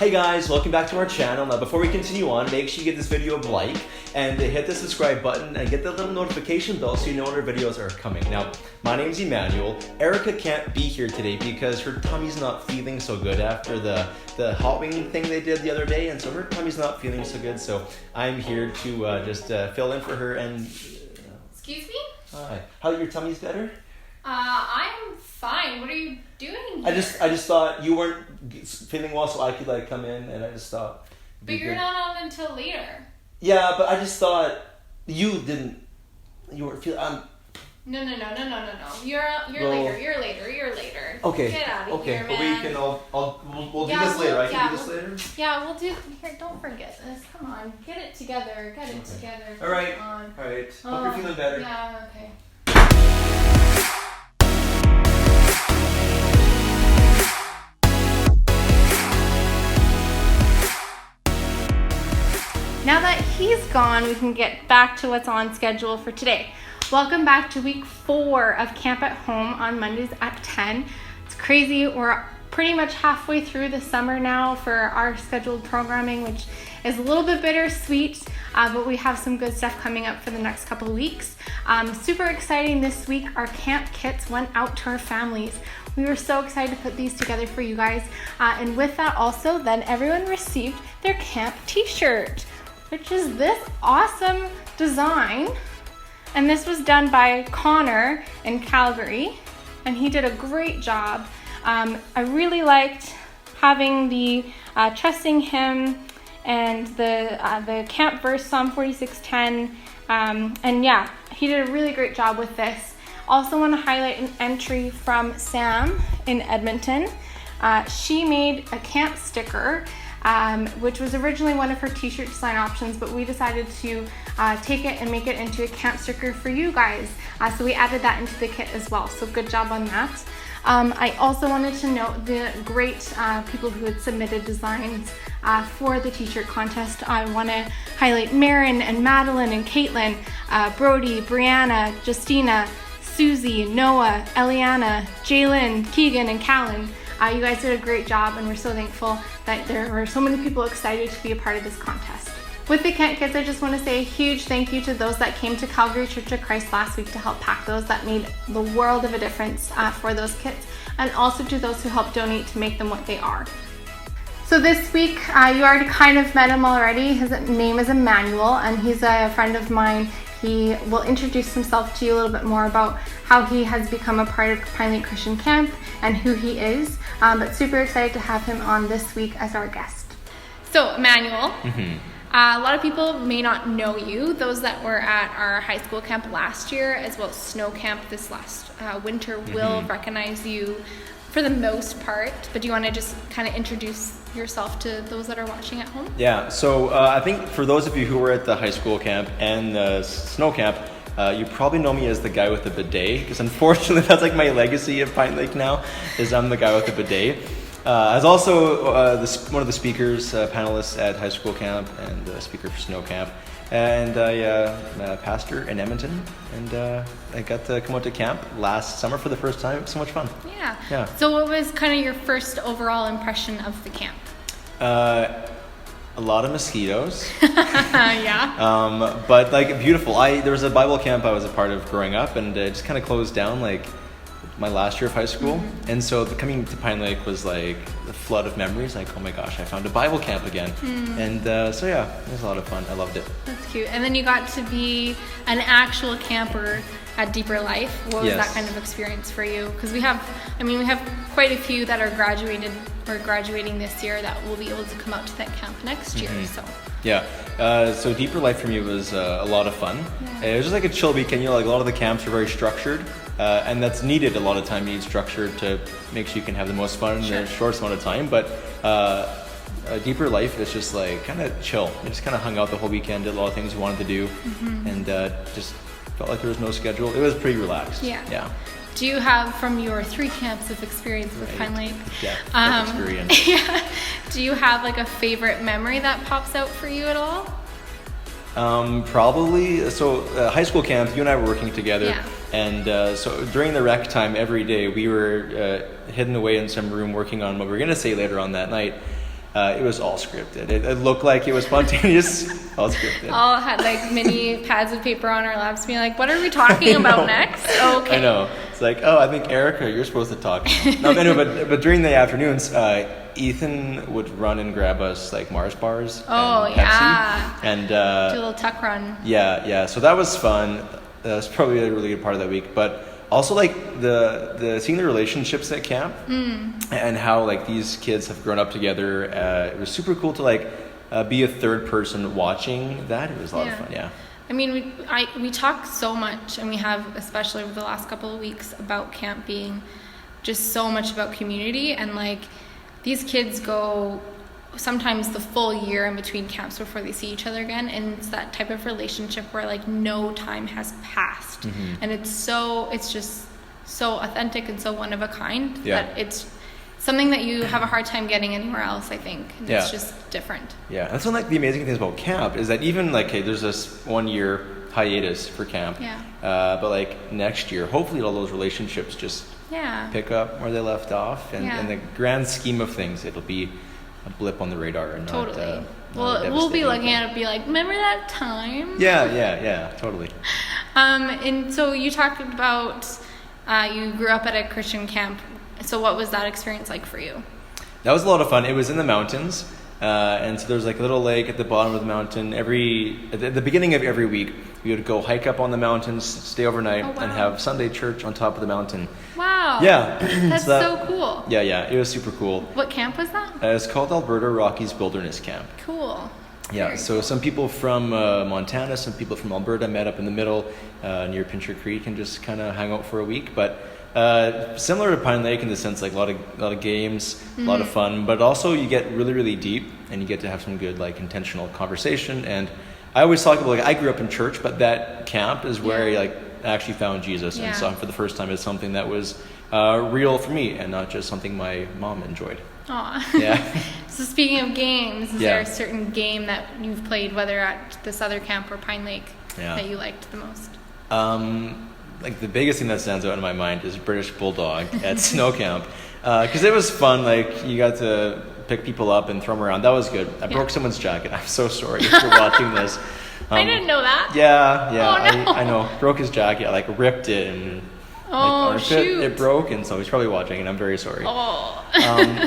Hey guys, welcome back to our channel. Now before we continue on, make sure you give this video a like and hit the subscribe button and get the little notification bell so you know when our videos are coming. Now, my name's Emanuel. Erica can't be here today because her tummy's not feeling so good after the hot wing thing they did the other day, and so her tummy's not feeling so good, so I'm here to just fill in for her and... Excuse me? Hi. How your tummy's better? I'm fine. What are you doing here? I just thought you weren't feeling well, so I could like come in, and I just thought. But you're not on until later. Yeah, but I just thought you weren't feeling. No. You're later. You're later. Okay. Get out of here, man. But we can. We'll do this later. I can do this later. Yeah, we'll do. Here, don't forget this. Come on, get it together. Together. All right. Hope you're feeling better. Yeah. Okay. Now that he's gone, we can get back to what's on schedule for today. Welcome back to week 4 of Camp at Home on Mondays at 10. It's crazy. We're pretty much halfway through the summer now for our scheduled programming, which is a little bit bittersweet, but we have some good stuff coming up for the next couple of weeks. Super exciting this week, our camp kits went out to our families. We were so excited to put these together for you guys. And with that also, then everyone received their camp t-shirt, which is this awesome design. And this was done by Connor in Calgary, and he did a great job. I really liked having the trusting him and the camp verse, Psalm 46:10. And yeah, he did a really great job with this. Also want to highlight an entry from Sam in Edmonton. She made a camp sticker, which was originally one of her t-shirt design options, but we decided to take it and make it into a camp sticker for you guys. So we added that into the kit as well. So good job on that. I also wanted to note the great people who had submitted designs for the t-shirt contest. I want to highlight Marin and Madeline and Caitlin, Brody, Brianna, Justina, Susie, Noah, Eliana, Jalen, Keegan, and Callan. You guys did a great job, and we're so thankful that there were so many people excited to be a part of this contest. With the Camp Kits, I just want to say a huge thank you to those that came to Calgary Church of Christ last week to help pack those. That made the world of a difference for those kits, and also to those who helped donate to make them what they are. So this week, you already kind of met him already. His name is Emanuel, and he's a friend of mine. He will introduce himself to you a little bit more about how he has become a part of Pine Lake Christian Camp and who he is, but super excited to have him on this week as our guest. So Emanuel, a lot of people may not know you. Those that were at our high school camp last year, as well as snow camp this last winter, will recognize you for the most part, but do you want to just kind of introduce yourself to those that are watching at home? Yeah, so I think for those of you who were at the high school camp and the snow camp, you probably know me as the guy with the bidet, because unfortunately that's like my legacy of Pine Lake now, is I'm the guy with the bidet. I was also one of the speakers, panelists at high school camp, and speaker for snow camp. And I'm a pastor in Edmonton, and I got to come out to camp last summer for the first time. It was so much fun. Yeah. So what was kind of your first overall impression of the camp? A lot of mosquitoes. Yeah. But like beautiful. There was a Bible camp I was a part of growing up, and it just kind of closed down like my last year of high school. And so coming to Pine Lake was like a flood of memories. Like, oh my gosh, I found a Bible camp again. And so yeah, it was a lot of fun. I loved it. That's cute. And then you got to be an actual camper at Deeper Life. What was that kind of experience for you? Because we have quite a few that are graduating this year that will be able to come out to that camp next year. So yeah. So Deeper Life for me was a lot of fun. Yeah. It was just like a chill weekend. Like a lot of the camps are very structured. And that's needed a lot of time. You need structure to make sure you can have the most fun in the shortest amount of time. But a Deeper Life is just like kind of chill. I just kind of hung out the whole weekend, did a lot of things we wanted to do, and just felt like there was no schedule. It was pretty relaxed. Yeah. Do you have, from your 3 camps of experience with Pine Lake, experience. Do you have like a favorite memory that pops out for you at all? Probably. So high school camp, you and I were working together, and so during the rec time every day we were hidden away in some room working on what we were going to say later on that night. It was all scripted. It looked like it was spontaneous, all scripted. All had like mini pads of paper on our laps, being like, "What are we talking about next?" Okay. I know. It's like, oh, I think Erica, you're supposed to talk. No, anyway, but during the afternoons, Ethan would run and grab us like Mars bars. Oh, and Pepsi, yeah. and Do a little tuck run. Yeah. So that was fun. That was probably a really good part of that week. But also like the seeing the relationships at camp and how like these kids have grown up together. It was super cool to like be a third person watching that. It was a lot of fun. Yeah. I mean, we talk so much, and we have, especially over the last couple of weeks, about camp being just so much about community, and like these kids go sometimes the full year in between camps before they see each other again, and it's that type of relationship where like no time has passed, and it's just so authentic and so one of a kind that it's something that you have a hard time getting anywhere else, I think. And it's just different. Yeah, that's one of like the amazing things about camp is that even like, hey, there's this 1 year hiatus for camp. Yeah. But like next year, hopefully all those relationships just pick up where they left off. And in the grand scheme of things, it'll be a blip on the radar and not we'll be looking at it and be like, remember that time? Yeah, totally. And so you talked about you grew up at a Christian camp. So what was that experience like for you? That was a lot of fun. It was in the mountains. And so there's like a little lake at the bottom of the mountain. At the beginning of every week, we would go hike up on the mountains, stay overnight, and have Sunday church on top of the mountain. Wow. Yeah. That's so cool. Yeah. It was super cool. What camp was that? It's called Alberta Rockies Wilderness Camp. Cool. Yeah, so some people from Montana, some people from Alberta met up in the middle near Pincher Creek and just kind of hang out for a week. But similar to Pine Lake in the sense, like a lot of games, a lot of fun, but also you get really, really deep and you get to have some good like intentional conversation. And I always talk about like I grew up in church, but that camp is where I like actually found Jesus and saw him for the first time as something that was real for me and not just something my mom enjoyed. Aw. Yeah. So speaking of games, is there a certain game that you've played, whether at this other camp or Pine Lake, that you liked the most? Like the biggest thing that stands out in my mind is British Bulldog at snow camp, because it was fun. Like you got to pick people up and throw them around. That was good. I broke someone's jacket. I'm so sorry if you're watching this. I didn't know that. Yeah. Oh, no. I know. Broke his jacket. I like ripped it and shoot. It broke, and so he's probably watching, and I'm very sorry. Oh.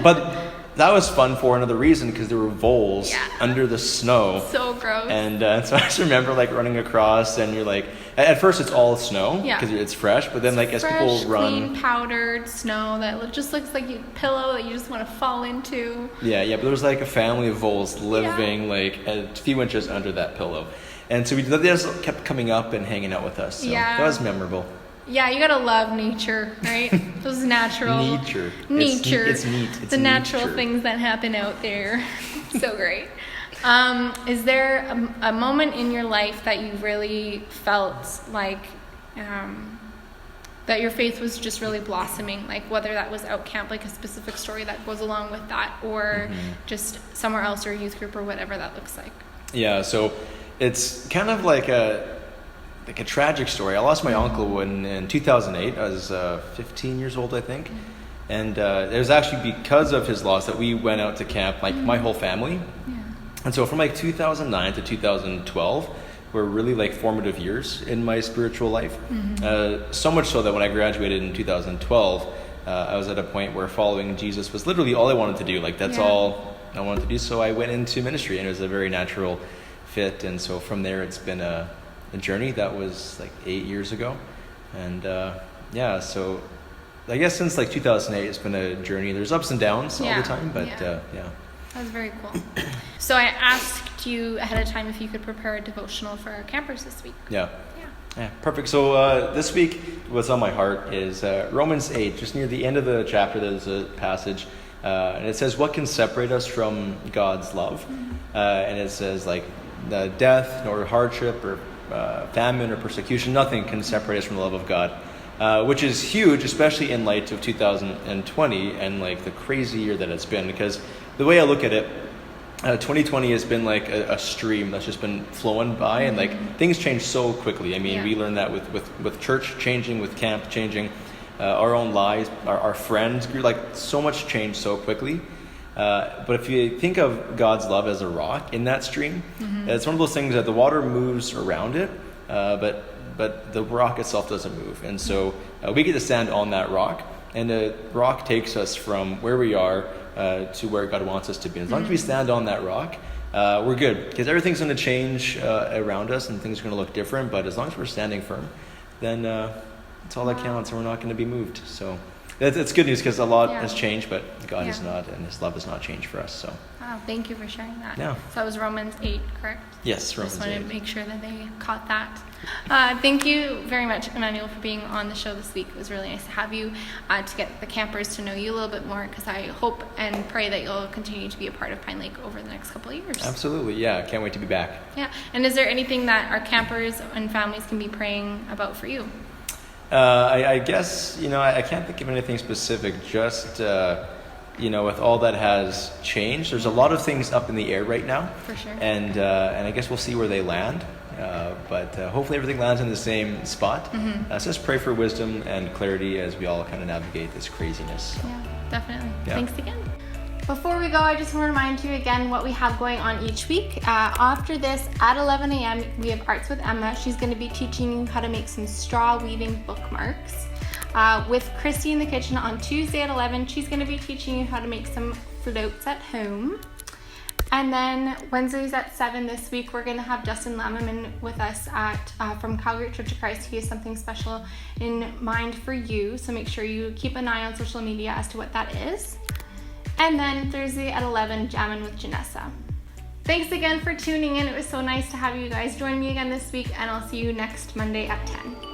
But that was fun for another reason because there were voles under the snow. So gross. And so I just remember like running across, and you're like, at first it's all snow because it's fresh, but then like as people run, clean, powdered snow that just looks like a pillow that you just want to fall into. Yeah, but there was like a family of voles living like a few inches under that pillow, and so they just kept coming up and hanging out with us. So that was memorable. Yeah, you gotta love nature, right? Those natural nature. It's neat. It's the natural things that happen out there. So great. Is there a moment in your life that you really felt like that your faith was just really blossoming? Like whether that was out camp, like a specific story that goes along with that, or just somewhere else or a youth group or whatever that looks like. Yeah, so it's kind of like a tragic story. I lost my uncle in 2008. I was 15 years old, I think. And it was actually because of his loss that we went out to camp, like my whole family. Yeah. And so from like 2009 to 2012 were really like formative years in my spiritual life. So much so that when I graduated in 2012, I was at a point where following Jesus was literally all I wanted to do. Like that's all I wanted to do. So I went into ministry, and it was a very natural fit. And so from there, it's been a journey that was like 8 years ago. And so I guess since like 2008, it's been a journey. There's ups and downs all the time, but That's very cool. So I asked you ahead of time if you could prepare a devotional for our campers this week. Yeah, perfect. So this week, what's on my heart is Romans 8. Just near the end of the chapter, there's a passage, and it says, "What can separate us from God's love?" And it says, like, death, nor hardship, or famine, or persecution, nothing can separate us from the love of God. Which is huge, especially in light of 2020 and like the crazy year that it's been. Because the way I look at it, 2020 has been like a stream that's just been flowing by, and like things change so quickly. I mean, we learned that with church changing, with camp changing, our own lives, our friends grew, like so much changed so quickly. But if you think of God's love as a rock in that stream, it's one of those things that the water moves around it, but the rock itself doesn't move. And so we get to stand on that rock, and the rock takes us from where we are to where God wants us to be. And as long as we stand on that rock, we're good, because everything's going to change around us and things are going to look different. But as long as we're standing firm, then it's all that counts, and we're not going to be moved. So it's good news, because a lot has changed, but God has not, and His love has not changed for us. So wow, thank you for sharing that. Yeah. So that was Romans 8, correct? Yes, Romans 8. Just wanted to make sure that they caught that. Thank you very much, Emanuel, for being on the show this week. It was really nice to have you, to get the campers to know you a little bit more, because I hope and pray that you'll continue to be a part of Pine Lake over the next couple of years. Absolutely, yeah. Can't wait to be back. Yeah. And is there anything that our campers and families can be praying about for you? I guess, I can't think of anything specific, just, with all that has changed, there's a lot of things up in the air right now. For sure. And I guess we'll see where they land. But hopefully everything lands in the same spot. So just pray for wisdom and clarity as we all kind of navigate this craziness. Yeah, definitely. Yeah. Thanks again. Before we go, I just want to remind you again what we have going on each week. After this, at 11 a.m., we have Arts with Emma. She's going to be teaching you how to make some straw weaving bookmarks. With Christy in the kitchen on Tuesday at 11, she's going to be teaching you how to make some floats at home. And then Wednesdays at 7 this week, we're going to have Justin Lammerman with us from Calgary Church of Christ. He has something special in mind for you, so make sure you keep an eye on social media as to what that is. And then Thursday at 11, jamming with Janessa. Thanks again for tuning in. It was so nice to have you guys join me again this week, and I'll see you next Monday at 10.